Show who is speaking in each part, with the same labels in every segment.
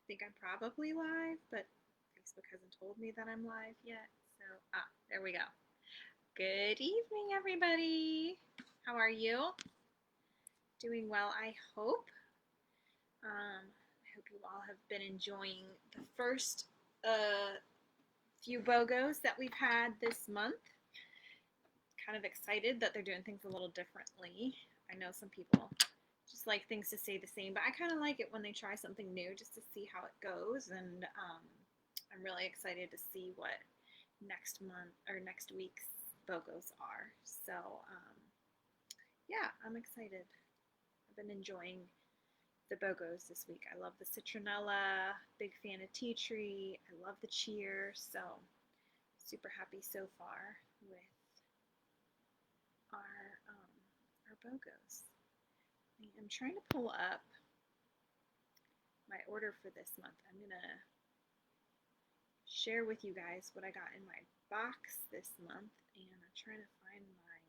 Speaker 1: think I'm probably live, but Facebook hasn't told me that I'm live yet. So, there we go. Good evening, everybody. How are you? Doing well, I hope. I hope you all have been enjoying the first few BOGOs that we've had this month. Kind of excited that they're doing things a little differently. I know some people just like things to stay the same, but I kind of like it when they try something new just to see how it goes. And I'm really excited to see what next month or next week's BOGOs are. So yeah, I'm excited. I've been enjoying the BOGOs this week. I love the Citronella, big fan of tea tree. I love the cheer. So super happy so far with our BOGOs. I'm trying to pull up my order for this month. I'm gonna share with you guys what I got in my box this month, and I'm trying to find my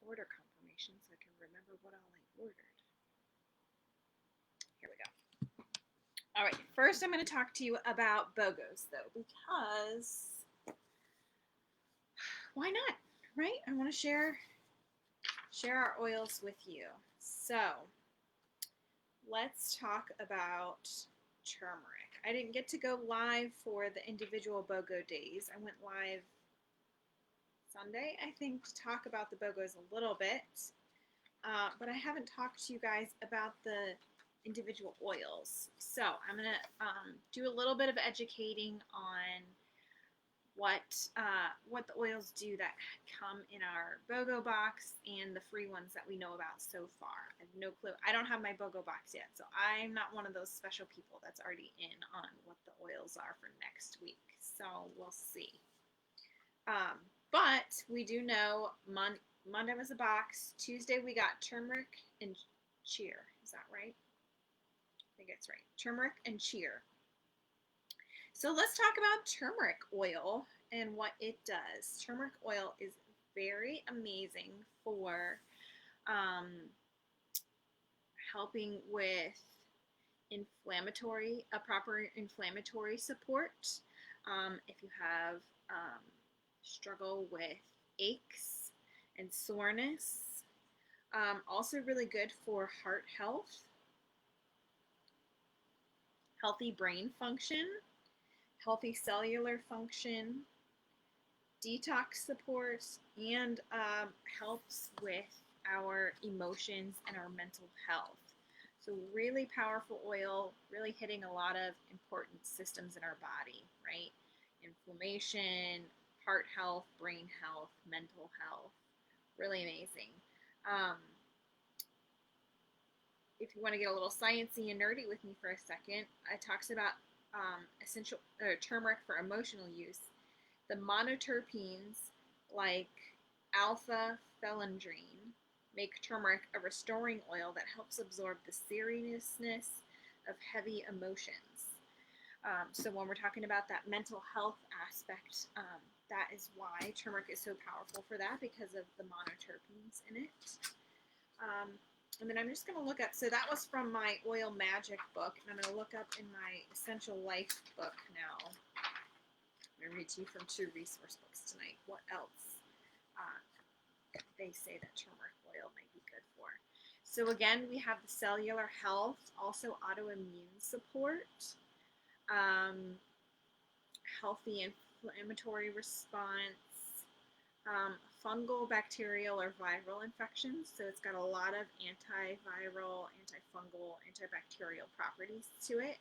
Speaker 1: order confirmation so I can remember what all I ordered. Here we go. All right, first I'm going to talk to you about BOGOs though, because why not, right? I want to share our oils with you. So let's talk about turmeric. I didn't get to go live for the individual BOGO days. I went live Sunday, I think, to talk about the BOGOs a little bit, but I haven't talked to you guys about the individual oils. So I'm going to do a little bit of educating on what the oils do that come in our BOGO box and the free ones that we know about so far. I have no clue. I don't have my BOGO box yet, so I'm not one of those special people that's already in on what the oils are for next week. So we'll see. But we do know Monday was a box. Tuesday we got turmeric and cheer. Is that right? I think it's right. Turmeric and cheer. So let's talk about turmeric oil and what it does. Turmeric oil is very amazing for helping with proper inflammatory support. If you have struggle with aches and soreness. Also really good for heart health, healthy brain function, healthy cellular function, detox support, and helps with our emotions and our mental health. So really powerful oil, really hitting a lot of important systems in our body, right? Inflammation, heart health, brain health, mental health. Really amazing. If you want to get a little sciencey and nerdy with me for a second, I talked about essential turmeric for emotional use. The monoterpenes like alpha phellandrine make turmeric a restoring oil that helps absorb the seriousness of heavy emotions. So when we're talking about that mental health aspect, that is why turmeric is so powerful for that, because of the monoterpenes in it. And then I'm just going to look up, so that was from my Oil Magic book, and I'm going to look up in my Essential Life book now. I'm going to read to you from 2 resource books tonight. What else they say that turmeric oil may be good for. So again, we have the cellular health, also autoimmune support, healthy inflammatory response, fungal, bacterial, or viral infections. So it's got a lot of antiviral, antifungal, antibacterial properties to it.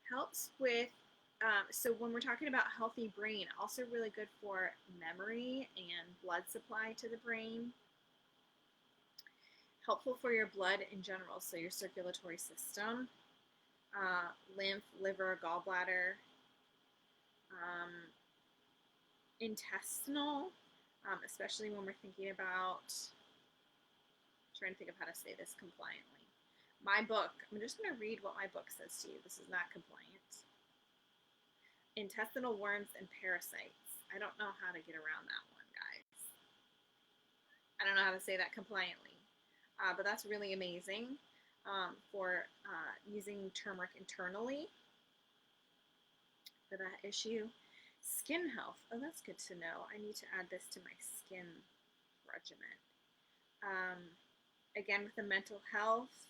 Speaker 1: Helps with, so when we're talking about healthy brain, also really good for memory and blood supply to the brain. Helpful for your blood in general, so your circulatory system, lymph, liver, gallbladder, intestinal, especially when we're thinking about, trying to think of how to say this compliantly. My book, I'm just going to read what my book says to you. This is not compliant. Intestinal worms and parasites. I don't know how to get around that one, guys. I don't know how to say that compliantly, but that's really amazing. for using turmeric internally for that issue. Skin health. Oh, that's good to know. I need to add this to my skin regimen. Again, with the mental health,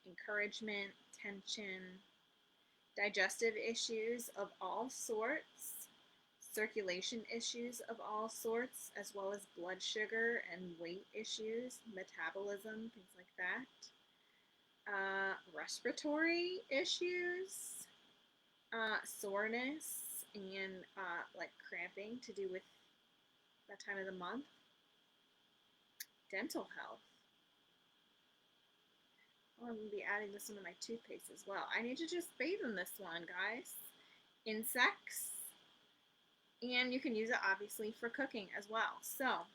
Speaker 1: encouragement, tension, digestive issues of all sorts, circulation issues of all sorts, as well as blood sugar and weight issues, metabolism, things like that. Respiratory issues, soreness, and like cramping to do with that time of the month. Dental health. Oh, I'm going to be adding this into my toothpaste as well. I need to just bathe in this one, guys. Insects. And you can use it, obviously, for cooking as well. So,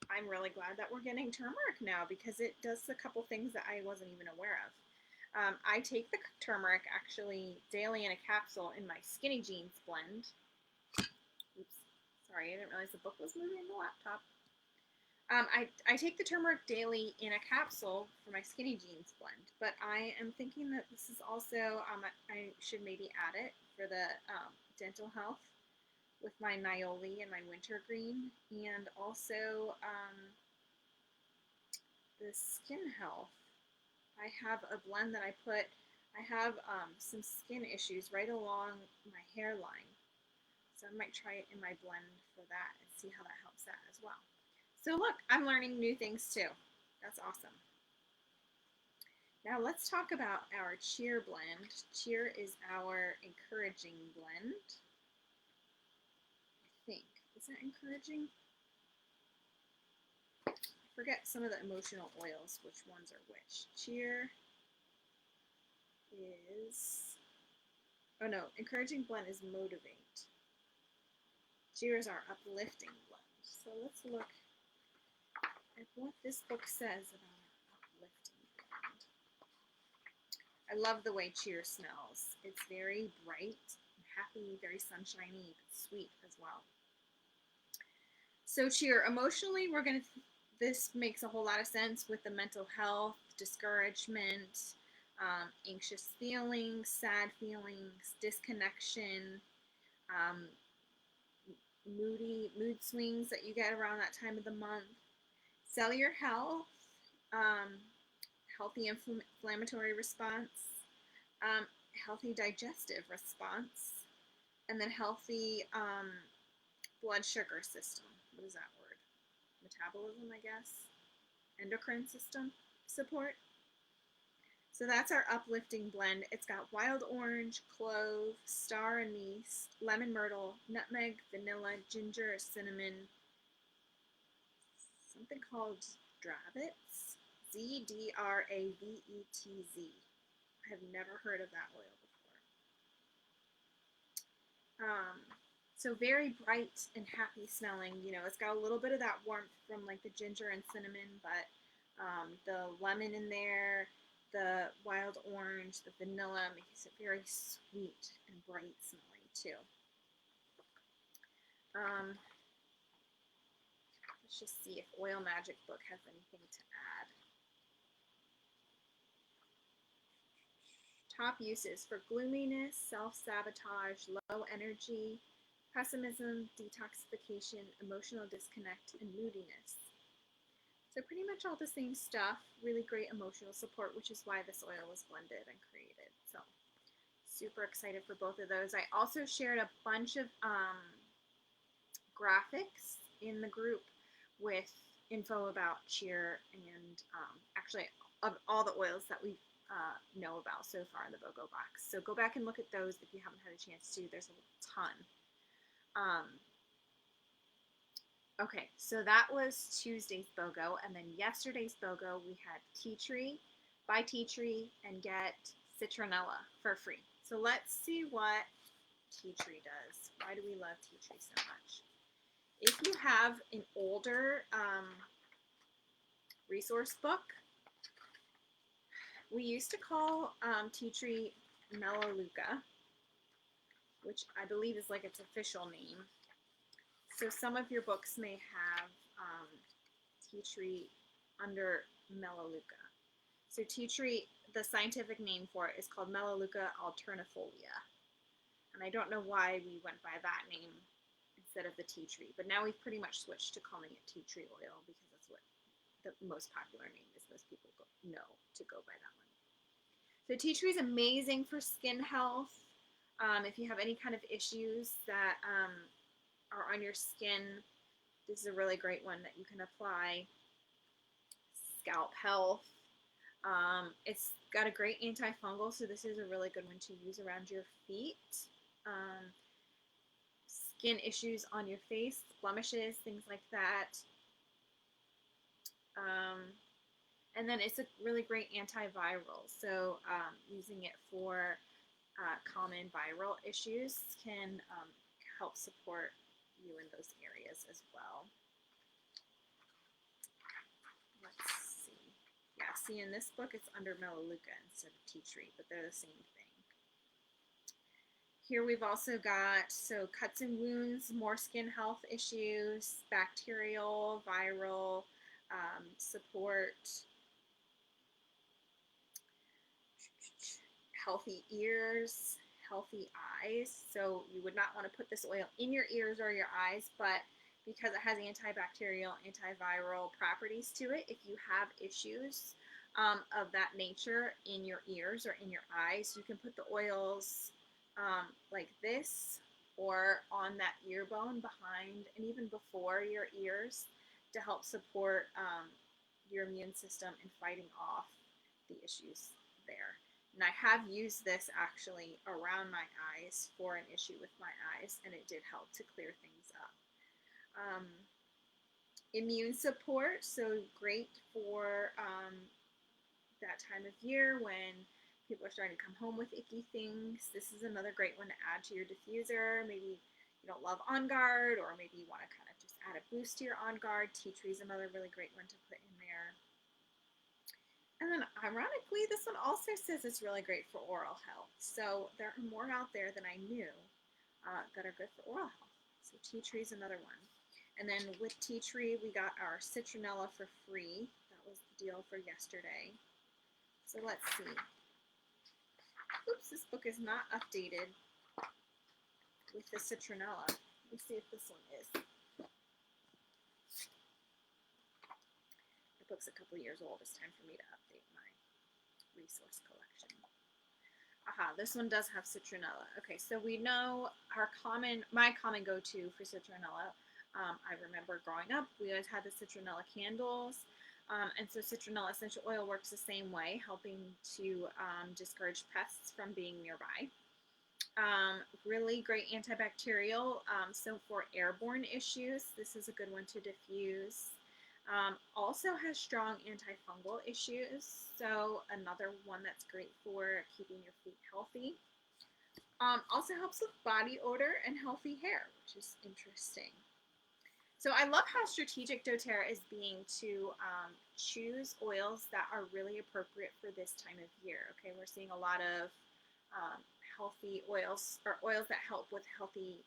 Speaker 1: I'm really glad that we're getting turmeric now because it does a couple things that I wasn't even aware of. I take the turmeric, actually, daily in a capsule in my Skinny Jeans blend. Oops. Sorry, I didn't realize the book was moving in the laptop. I take the turmeric daily in a capsule for my Skinny Jeans blend, but I am thinking that this is also, I should maybe add it for the dental health with my Nioli and my wintergreen, and also the skin health. I have a blend that I have some skin issues right along my hairline, so I might try it in my blend for that and see how that helps that as well. So look, I'm learning new things too. That's awesome. Now let's talk about our cheer blend. Cheer is our encouraging blend. I think. Is that encouraging? I forget some of the emotional oils, which ones are which. Cheer is, oh no, encouraging blend is motivate. Cheer is our uplifting blend. So let's look at what this book says about our uplifting blend. I love the way cheer smells. It's very bright and happy, very sunshiny, but sweet as well. So cheer, emotionally, this makes a whole lot of sense with the mental health, discouragement, anxious feelings, sad feelings, disconnection, mood swings that you get around that time of the month. Cellular health, healthy inflammatory response, healthy digestive response, and then healthy blood sugar system. What is that word? Metabolism, I guess. Endocrine system support. So that's our uplifting blend. It's got wild orange, clove, star anise, lemon myrtle, nutmeg, vanilla, ginger, cinnamon, something called Dravitz, Zdravetz. I have never heard of that oil before. So very bright and happy smelling. You know, it's got a little bit of that warmth from like the ginger and cinnamon, but the lemon in there, the wild orange, the vanilla makes it very sweet and bright smelling too. Let's just see if Oil Magic Book has anything to add. Top uses for gloominess, self-sabotage, low energy, pessimism, detoxification, emotional disconnect, and moodiness. So pretty much all the same stuff, really great emotional support, which is why this oil was blended and created. So super excited for both of those. I also shared a bunch of graphics in the group with info about cheer and actually of all the oils that we know about so far in the BOGO box. So go back and look at those if you haven't had a chance to. There's a ton. Okay, so that was Tuesday's BOGO, and then yesterday's BOGO we had Tea Tree, buy Tea Tree, and get Citronella for free. So let's see what Tea Tree does. Why do we love Tea Tree so much? If you have an older resource book, we used to call Tea Tree Melaleuca, which I believe is like its official name. So some of your books may have tea tree under Melaleuca. So tea tree, the scientific name for it is called Melaleuca alternifolia. And I don't know why we went by that name instead of the tea tree, but now we've pretty much switched to calling it tea tree oil because that's what the most popular name is. Most people know to go by that one. So tea tree is amazing for skin health. If you have any kind of issues that are on your skin, this is a really great one that you can apply. Scalp health. It's got a great antifungal, so this is a really good one to use around your feet. Skin issues on your face, blemishes, things like that. And then it's a really great antiviral, so using it for common viral issues can help support you in those areas as well. Let's see. Yeah, see, in this book it's under Melaleuca instead of tea tree, but they're the same thing. Here we've also got, so cuts and wounds, more skin health issues, bacterial, viral, support, healthy ears, healthy eyes. So you would not want to put this oil in your ears or your eyes, but because it has antibacterial, antiviral properties to it, if you have issues of that nature in your ears or in your eyes, you can put the oils like this or on that ear bone behind and even before your ears to help support your immune system in fighting off the issues there. And I have used this actually around my eyes for an issue with my eyes, and it did help to clear things up. Immune support, so great for that time of year when people are starting to come home with icky things. This is another great one to add to your diffuser. Maybe you don't love On Guard, or maybe you want to kind of just add a boost to your On Guard. Tea tree is another really great one to put in there. And then ironically, this one also says it's really great for oral health. So there are more out there than I knew that are good for oral health. So tea tree is another one. And then with tea tree, we got our Citronella for free. That was the deal for yesterday. So let's see. Oops, this book is not updated with the Citronella. Let me see if this one is. The book's a couple years old. It's time for me to update my resource collection. Aha, this one does have Citronella. Okay, so we know my common go-to for Citronella. I remember growing up, we always had the Citronella candles. And so Citronella essential oil works the same way, helping to discourage pests from being nearby. Really great antibacterial. So for airborne issues, this is a good one to diffuse. Also has strong antifungal issues, so another one that's great for keeping your feet healthy. Also helps with body odor and healthy hair, which is interesting. So I love how strategic doTERRA is being to choose oils that are really appropriate for this time of year. Okay, we're seeing a lot of healthy oils, or oils that help with healthy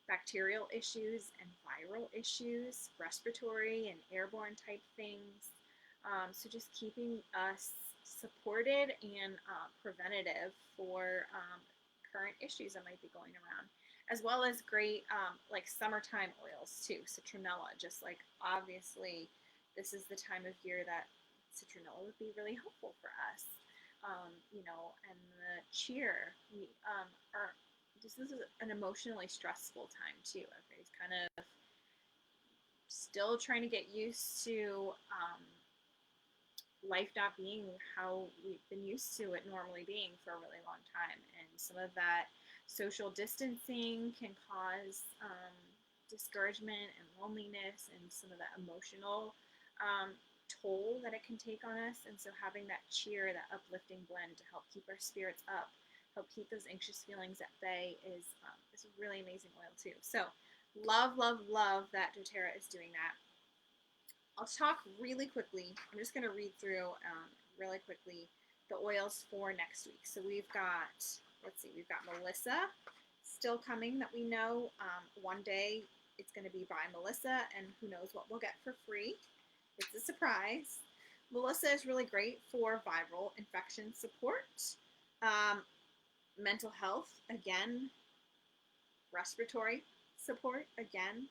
Speaker 1: bacterial issues and viral issues, respiratory and airborne type things. So just keeping us supported and preventative for current issues that might be going around, as well as great like summertime oils too. Citronella, just like obviously this is the time of year that Citronella would be really helpful for us. You know, and the cheer, this is an emotionally stressful time too. Everybody's kind of still trying to get used to life not being how we've been used to it normally being for a really long time. And some of that social distancing can cause discouragement and loneliness and some of that emotional toll that it can take on us. And so having that cheer, that uplifting blend to help keep our spirits up, help keep those anxious feelings at bay is a really amazing oil too. So love, love, love that doTERRA is doing that. I'll talk really quickly. I'm just going to read through really quickly the oils for next week. So we've got, let's see, we've got Melissa still coming that we know. One day it's going to be by Melissa, and who knows what we'll get for free. It's a surprise. Melissa is really great for viral infection support, mental health, again, respiratory support, again,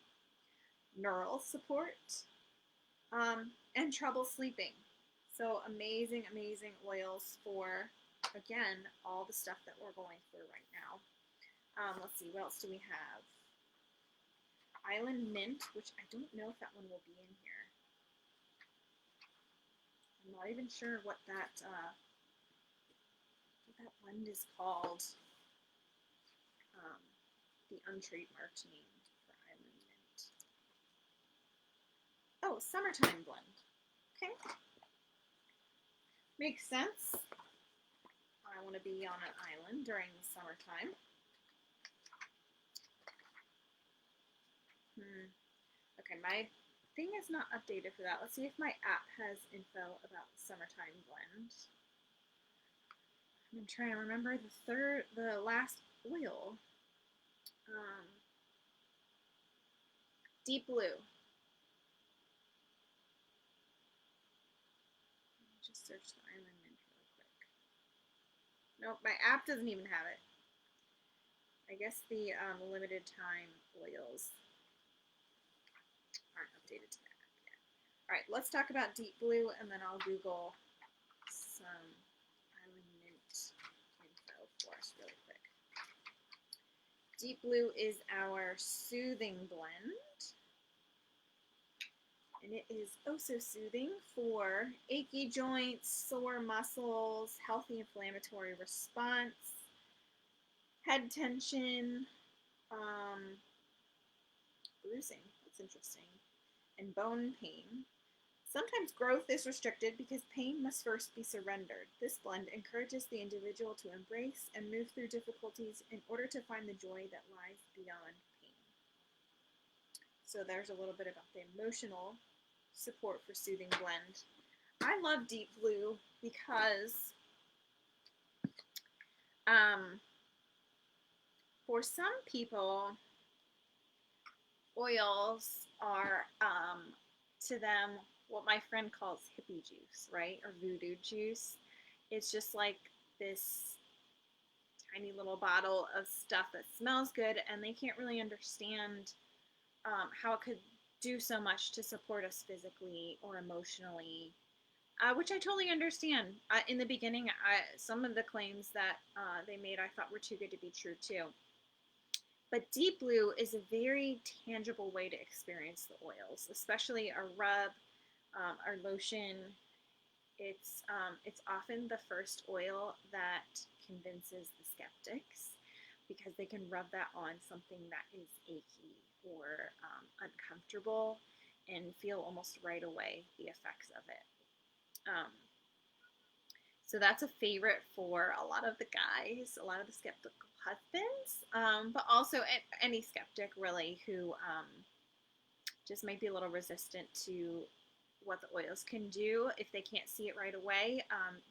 Speaker 1: neural support, and trouble sleeping. So amazing, amazing oils for, again, all the stuff that we're going through right now. Let's see, what else do we have? Island Mint, which I don't know if that one will be in here. I'm not even sure what that blend is called. The untrademarked name for Island Mint. Oh, Summertime Blend. Okay. Makes sense. I want to be on an island during the summertime. Okay, my thing is not updated for that. Let's see if my app has info about the Summertime Blend. I'm trying to remember the last oil. Deep Blue. Let me just search the Island Mint really quick. Nope, my app doesn't even have it. I guess the limited time oils aren't updated to that app yet. All right, let's talk about Deep Blue, and then I'll Google some Island Mint info for us really quick. Deep Blue is our soothing blend, and it is oh so soothing for achy joints, sore muscles, healthy inflammatory response, head tension, bruising, that's interesting, and bone pain. Sometimes growth is restricted because pain must first be surrendered. This blend encourages the individual to embrace and move through difficulties in order to find the joy that lies beyond pain. So there's a little bit about the emotional support for soothing blend. I love Deep Blue because for some people, oils are to them what my friend calls hippie juice, right? Or voodoo juice. It's just like this tiny little bottle of stuff that smells good, and they can't really understand how it could do so much to support us physically or emotionally, which I totally understand. In the beginning, some of the claims that they made I thought were too good to be true too. But Deep Blue is a very tangible way to experience the oils, especially a rub, our lotion. It's often the first oil that convinces the skeptics because they can rub that on something that is achy or uncomfortable and feel almost right away the effects of it. So that's a favorite for a lot of the guys, a lot of the skeptical husbands, but also any skeptic really who just might be a little resistant to what the oils can do if they can't see it right away.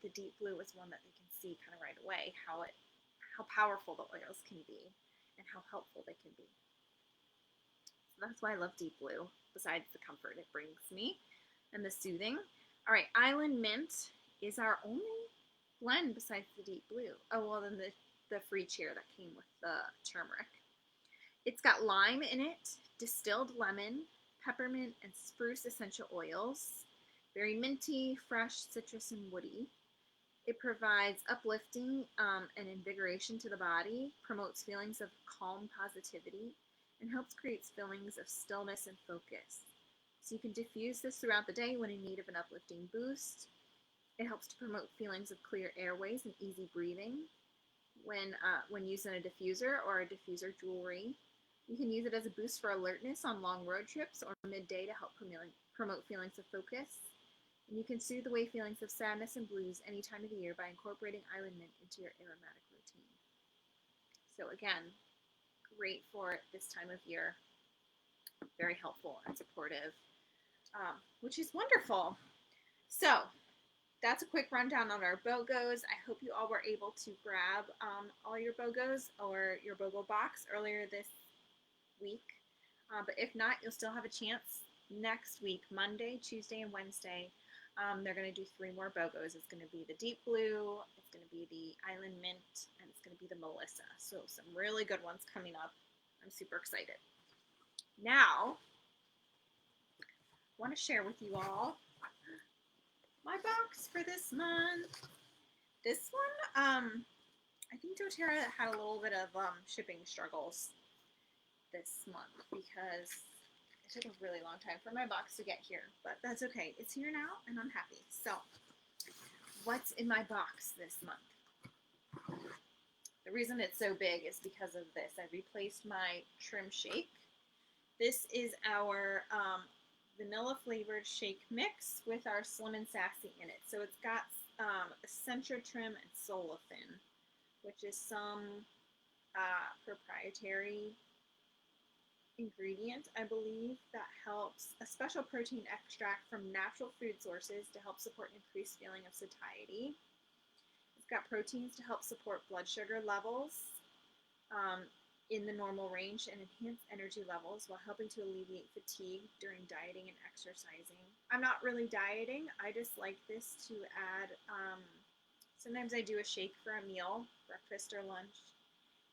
Speaker 1: The Deep Blue is one that they can see kind of right away how powerful the oils can be and how helpful they can be. So that's why I love Deep Blue, besides the comfort it brings me and the soothing. All right, Island Mint is our only blend besides the Deep Blue. Oh, well, then the free cheer that came with the turmeric. It's got lime in it, distilled lemon, peppermint, and spruce essential oils. Very minty, fresh, citrus, and woody. It provides uplifting and invigoration to the body, promotes feelings of calm positivity, and helps create feelings of stillness and focus. So you can diffuse this throughout the day when in need of an uplifting boost. It helps to promote feelings of clear airways and easy breathing when used in a diffuser or a diffuser jewelry. You can use it as a boost for alertness on long road trips or midday to help promote feelings of focus. And you can soothe away feelings of sadness and blues any time of the year by incorporating Island Mint into your aromatic routine. So again, great for this time of year. Very helpful and supportive, which is wonderful. So that's a quick rundown on our BOGOs. I hope you all were able to grab all your BOGOs or your BOGO box earlier this week. But if not, you'll still have a chance next week, Monday, Tuesday, and Wednesday. They're going to do 3 more BOGOs. It's going to be the Deep Blue, it's going to be the Island Mint, and it's going to be the Melissa. So some really good ones coming up. I'm super excited. Now, I want to share with you all my box for this month. This one, I think doTERRA had a little bit of shipping struggles this month because it took a really long time for my box to get here, but that's okay. It's here now, and I'm happy. So, what's in my box this month? The reason it's so big is because of this. I replaced my trim shake. This is our vanilla flavored shake mix with our Slim and Sassy in it. So it's got Essentia Trim and Solothin, which is some proprietary ingredient, I believe, that helps, a special protein extract from natural food sources to help support an increased feeling of satiety. It's got proteins to help support blood sugar levels in the normal range and enhance energy levels while helping to alleviate fatigue during dieting and exercising. I'm not really dieting. I just like this to add, sometimes I do a shake for a meal, breakfast or lunch.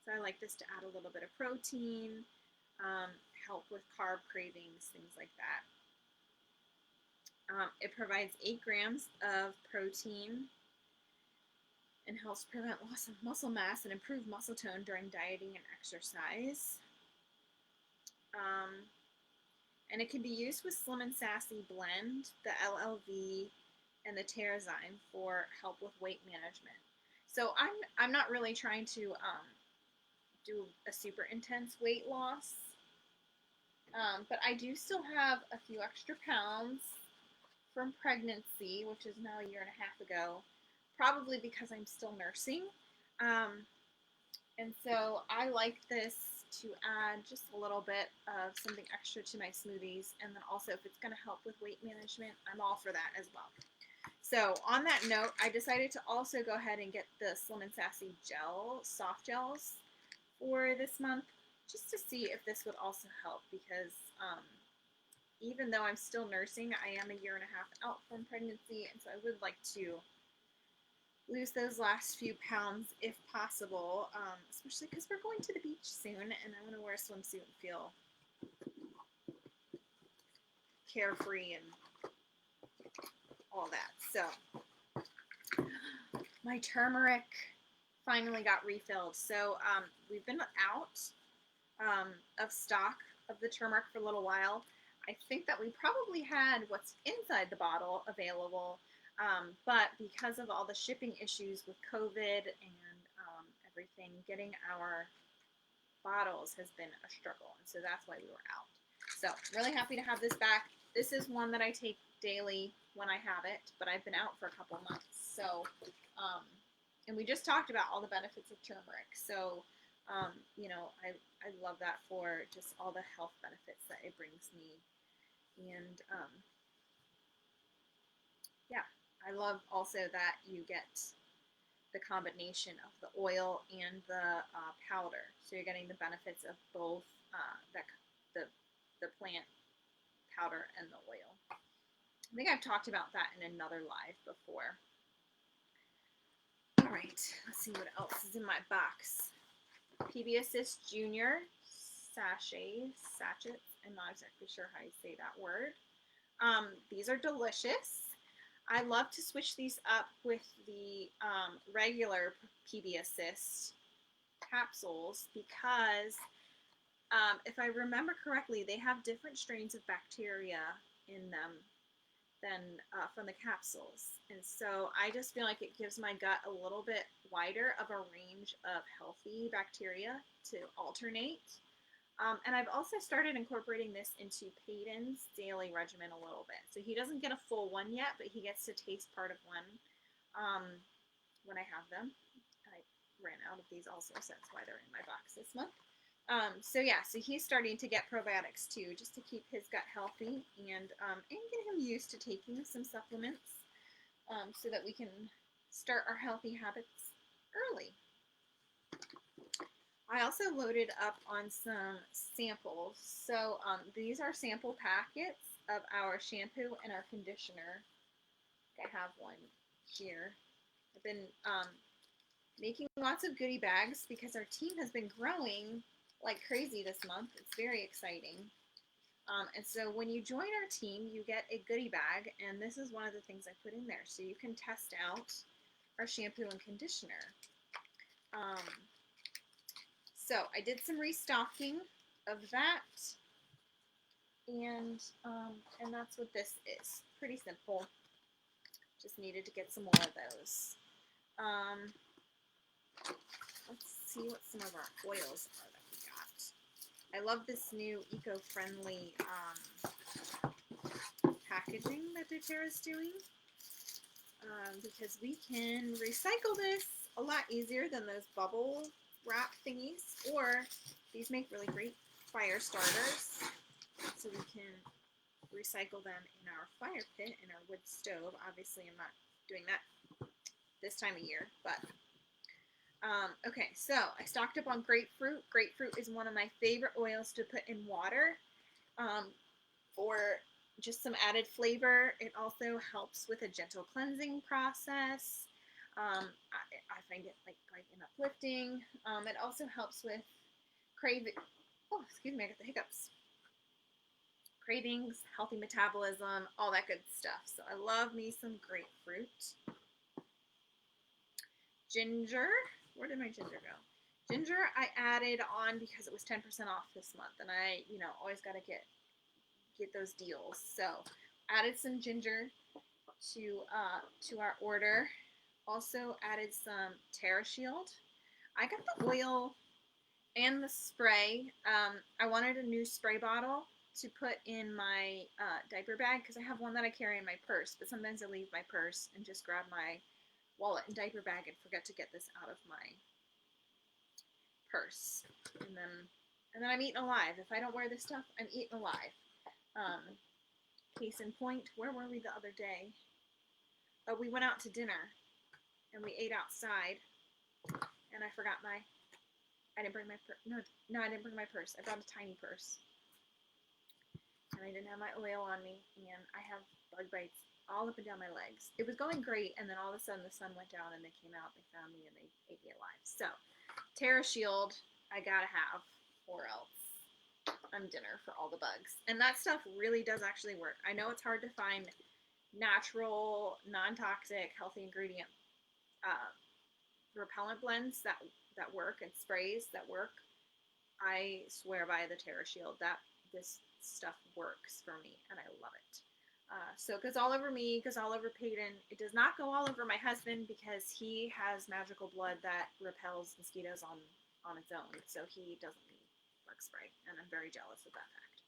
Speaker 1: So I like this to add a little bit of protein, help with carb cravings, things like that. It provides 8 grams of protein and helps prevent loss of muscle mass and improve muscle tone during dieting and exercise. And it can be used with Slim and Sassy Blend, the LLV, and the Terrazyme for help with weight management. So I'm not really trying to do a super intense weight loss, but I do still have a few extra pounds from pregnancy, which is now a year and a half ago, probably because I'm still nursing. And so I like this to add just a little bit of something extra to my smoothies. And then also if it's going to help with weight management, I'm all for that as well. So on that note, I decided to also go ahead and get the Slim and Sassy gel, soft gels for this month, just to see if this would also help because even though I'm still nursing, I am a year and a half out from pregnancy. And so I would like to lose those last few pounds if possible, especially because we're going to the beach soon and I want to wear a swimsuit and feel carefree and all that. So my turmeric finally got refilled. So we've been out of stock of the turmeric for a little while. I think that we probably had what's inside the bottle available, but because of all the shipping issues with COVID and everything, getting our bottles has been a struggle, and so that's why we were out. So really happy to have this back. This is one that I take daily when I have it, but I've been out for a couple months. So, and we just talked about all the benefits of turmeric. So, you know, I love that for just all the health benefits that it brings me. And yeah, I love also that you get the combination of the oil and the powder. So you're getting the benefits of both the plant powder and the oil. I think I've talked about that in another live before. All right, let's see what else is in my box. PB Assist Junior sachets. I'm not exactly sure how you say that word. These are delicious. I love to switch these up with the regular PB Assist capsules because if I remember correctly, they have different strains of bacteria in them than from the capsules. And so I just feel like it gives my gut a little bit wider of a range of healthy bacteria to alternate. And I've also started incorporating this into Peyton's daily regimen a little bit. So he doesn't get a full one yet, but he gets to taste part of one when I have them. I ran out of these also, so that's why they're in my box this month. So yeah, so he's starting to get probiotics too, just to keep his gut healthy and get him used to taking some supplements so that we can start our healthy habits early. I also loaded up on some samples. So these are sample packets of our shampoo and our conditioner. I have one here. I've been making lots of goodie bags because our team has been growing like crazy this month. It's very exciting. And so when you join our team, you get a goodie bag, and this is one of the things I put in there. So you can test out our shampoo and conditioner. So I did some restocking of that, and that's what this is. Pretty simple. Just needed to get some more of those. Let's see what some of our oils are that we got. I love this new eco-friendly packaging that doTERRA is doing, because we can recycle this a lot easier than those bubble wrap thingies, or these make really great fire starters, so we can recycle them in our fire pit, in our wood stove. Obviously, I'm not doing that this time of year, but okay, so I stocked up on grapefruit. Grapefruit is one of my favorite oils to put in water for just some added flavor. It also helps with a gentle cleansing process. I find it like an uplifting. It also helps with craving. Oh, excuse me, I got the hiccups. Cravings, healthy metabolism, all that good stuff. So I love me some grapefruit. Ginger. Where did my ginger go? Ginger I added on because it was 10% off this month, and I, always got to get those deals. So added some ginger to our order. Also added some TerraShield. I got the oil and the spray. I wanted a new spray bottle to put in my diaper bag because I have one that I carry in my purse, but sometimes I leave my purse and just grab my wallet and diaper bag and forget to get this out of my purse. And then I'm eaten alive. If I don't wear this stuff, I'm eaten alive. Case in point, where were we the other day? Oh, we went out to dinner and we ate outside, and I forgot I didn't bring my purse. No, I didn't bring my purse. I brought a tiny purse. And I didn't have my oil on me, and I have bug bites all up and down my legs. It was going great, and then all of a sudden the sun went down and they came out, they found me, and they ate me alive. So, TerraShield, I gotta have, or else I'm dinner for all the bugs. And that stuff really does actually work. I know it's hard to find natural, non-toxic, healthy ingredient repellent blends that work, and sprays that work. I swear by the TerraShield that this stuff works for me, and I love it. So it goes all over me, goes all over Peyton. It does not go all over my husband because he has magical blood that repels mosquitoes on its own. So he doesn't need bug spray, and I'm very jealous of that fact.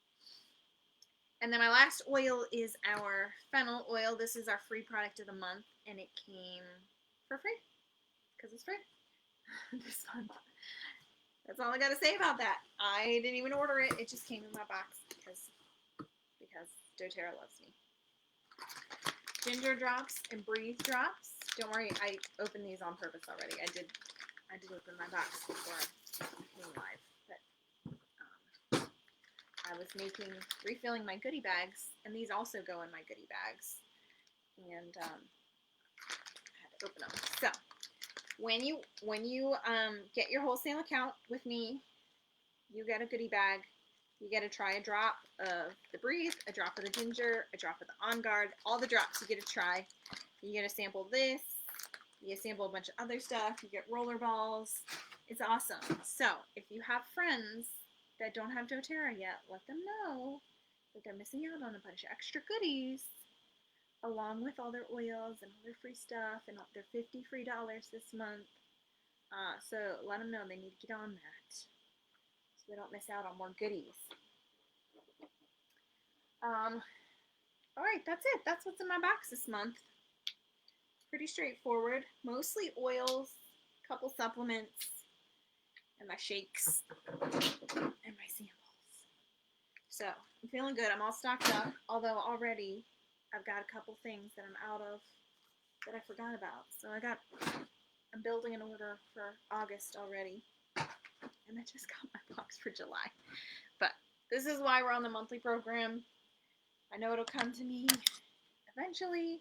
Speaker 1: And then my last oil is our fennel oil. This is our free product of the month, and it came for free because it's free this month. That's all I got to say about that. I didn't even order it. It just came in my box because doTERRA loves me. Ginger drops and breathe drops. Don't worry, I opened these on purpose already. I did open my box before I came live. But I was refilling my goodie bags, and these also go in my goodie bags. And I had to open them. So when you get your wholesale account with me, you get a goodie bag. You get to try a drop of the Breathe, a drop of the Ginger, a drop of the On Guard, all the drops you get to try. You get to sample this. You get to sample a bunch of other stuff. You get roller balls. It's awesome. So if you have friends that don't have doTERRA yet, let them know that they're missing out on a bunch of extra goodies, along with all their oils and all their free stuff and all their $50 free this month. So let them know they need to get on that, so they don't miss out on more goodies. All right, that's it. That's what's in my box this month. Pretty straightforward. Mostly oils, a couple supplements, and my shakes, and my samples. So I'm feeling good. I'm all stocked up, although already I've got a couple things that I'm out of that I forgot about. So I'm building an order for August already, and I just got my box for July. But this is why we're on the monthly program. I know it'll come to me eventually.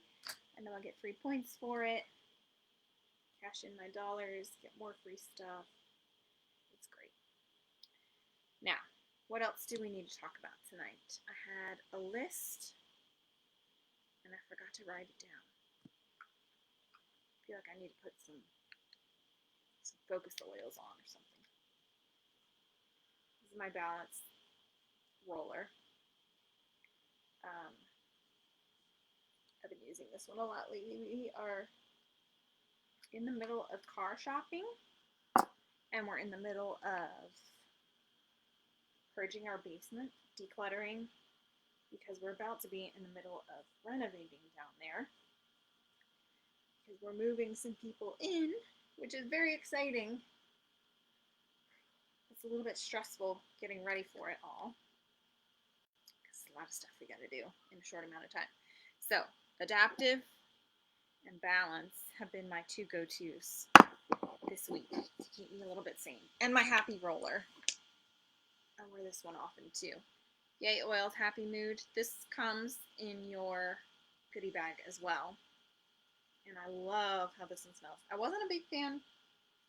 Speaker 1: I I know I get free points for it. Cash in my dollars, get more free stuff. It's great. Now, what else do we need to talk about tonight? I had a list and I forgot to write it down. I feel like I need to put some focus oils on or something. This is my balance roller. I've been using this one a lot lately. We are in the middle of car shopping, and we're in the middle of purging our basement, decluttering, because we're about to be in the middle of renovating down there, because we're moving some people in, which is very exciting. It's a little bit stressful getting ready for it all, because a lot of stuff we got to do in a short amount of time. So, adaptive and balance have been my two go-tos this week to keep me a little bit sane. And my happy roller. I wear this one often too. Yay Oils Happy Mood. This comes in your goodie bag as well. And I love how this one smells. I wasn't a big fan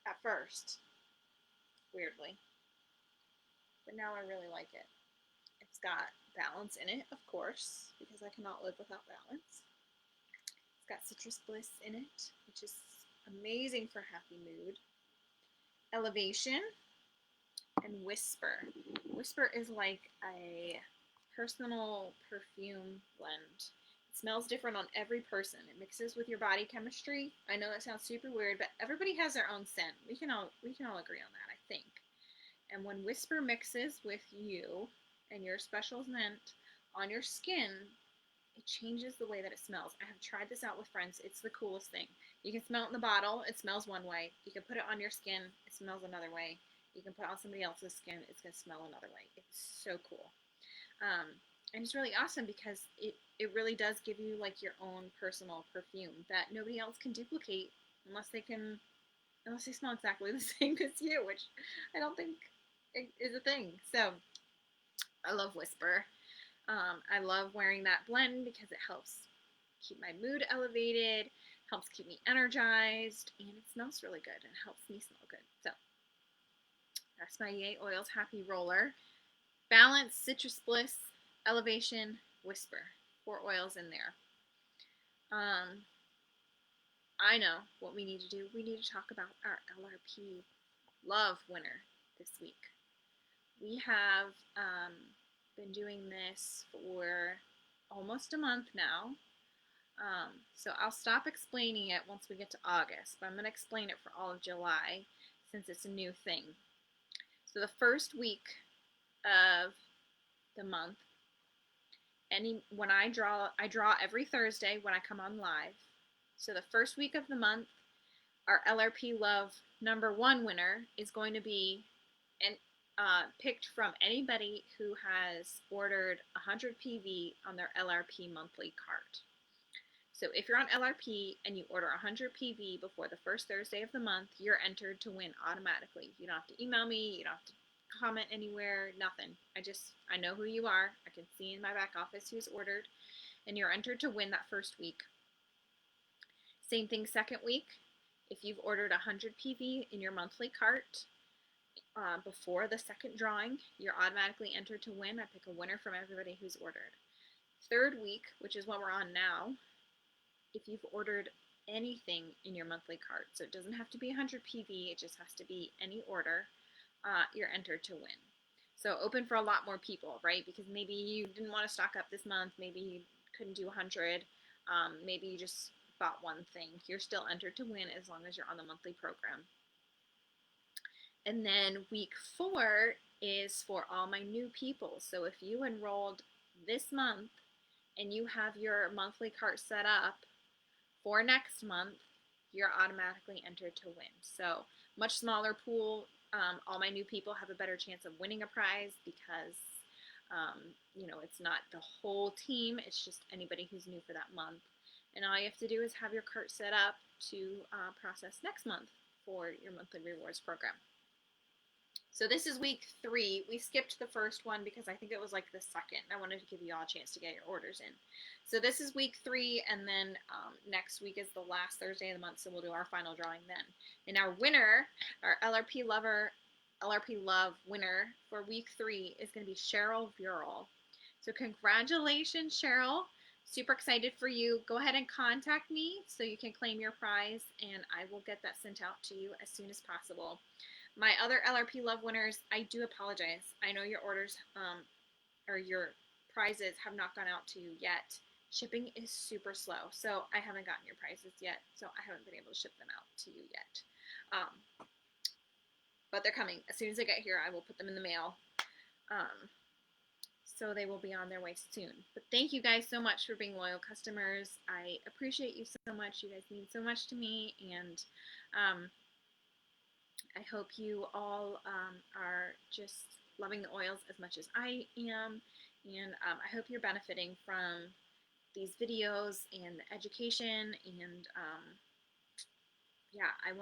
Speaker 1: at first, weirdly. But now I really like it. It's got balance in it, of course, because I cannot live without balance. It's got citrus bliss in it, which is amazing for happy mood. Elevation and Whisper. Whisper is like a personal perfume blend. It smells different on every person. It mixes with your body chemistry. I know that sounds super weird, but everybody has their own scent. We can all agree on that, I think. And when Whisper mixes with you and your special scent on your skin, it changes the way that it smells. I have tried this out with friends. It's the coolest thing. You can smell it in the bottle. It smells one way. You can put it on your skin. It smells another way. You can put it on somebody else's skin. It's going to smell another way. It's so cool. And it's really awesome because it really does give you like your own personal perfume that nobody else can duplicate unless they smell exactly the same as you, which I don't think is a thing. So I love Whisper. I love wearing that blend because it helps keep my mood elevated, helps keep me energized, and it smells really good and helps me smell good. So that's my Yay Oils Happy Roller. Balance, Citrus Bliss, Elevation, Whisper. 4 oils in there. I know what we need to do. We need to talk about our LRP Love Winner this week. We have been doing this for almost a month now. So I'll stop explaining it once we get to August, but I'm going to explain it for all of July since it's a new thing. So the first week of the month, when I draw every Thursday when I come on live. So the first week of the month, our LRP Love #1 winner is going to be picked from anybody who has ordered 100 PV on their LRP monthly cart. So if you're on LRP and you order 100 PV before the first Thursday of the month, you're entered to win automatically. You don't have to email me, you don't have to comment anywhere, nothing. I know who you are. I can see in my back office who's ordered, and you're entered to win that first week. Same thing second week. If you've ordered 100 PV in your monthly cart before the second drawing, you're automatically entered to win. I pick a winner from everybody who's ordered. Third week, which is what we're on now, if you've ordered anything in your monthly cart, so it doesn't have to be 100 PV, it just has to be any order, you're entered to win. So open for a lot more people, right? Because maybe you didn't want to stock up this month, maybe you couldn't do 100, maybe you just bought one thing. You're still entered to win as long as you're on the monthly program. And then week 4 is for all my new people. So if you enrolled this month and you have your monthly cart set up for next month, you're automatically entered to win. So much smaller pool. All my new people have a better chance of winning a prize because, it's not the whole team. It's just anybody who's new for that month. And all you have to do is have your cart set up to process next month for your monthly rewards program. So this is week 3. We skipped the first one because I think it was like the second. I wanted to give you all a chance to get your orders in. So this is week 3, and then next week is the last Thursday of the month, so we'll do our final drawing then. And our winner, our LRP Love winner for week 3 is going to be Cheryl Vural. So congratulations, Cheryl. Super excited for you. Go ahead and contact me so you can claim your prize, and I will get that sent out to you as soon as possible. My other LRP Love winners, I do apologize. I know your orders or your prizes have not gone out to you yet. Shipping is super slow, so I haven't gotten your prizes yet, so I haven't been able to ship them out to you yet. But they're coming. As soon as they get here, I will put them in the mail. So they will be on their way soon. But thank you guys so much for being loyal customers. I appreciate you so much. You guys mean so much to me, and I hope you all are just loving the oils as much as I am, and I hope you're benefiting from these videos and the education, and yeah, I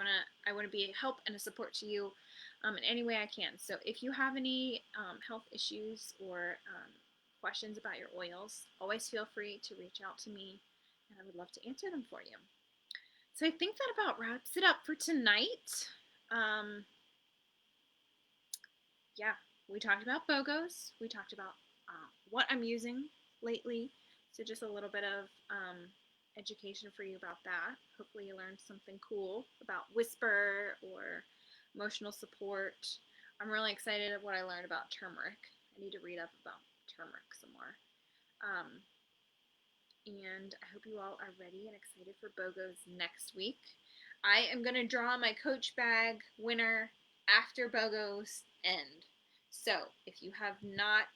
Speaker 1: wanna be a help and a support to you in any way I can. So if you have any health issues or questions about your oils, always feel free to reach out to me, and I would love to answer them for you. So I think that about wraps it up for tonight. Yeah, we talked about BOGOs. We talked about what I'm using lately. So just a little bit of education for you about that. Hopefully you learned something cool about whisper or emotional support. I'm really excited at what I learned about turmeric. I need to read up about turmeric some more. And I hope you all are ready and excited for BOGOs next week. I am going to draw my Coach Bag winner after BOGOs end. So if you have not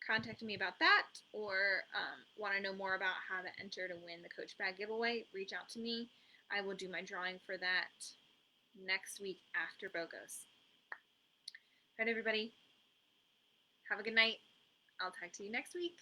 Speaker 1: contacted me about that, or want to know more about how to enter to win the Coach Bag giveaway, reach out to me. I will do my drawing for that next week after BOGOs. All right, everybody. Have a good night. I'll talk to you next week.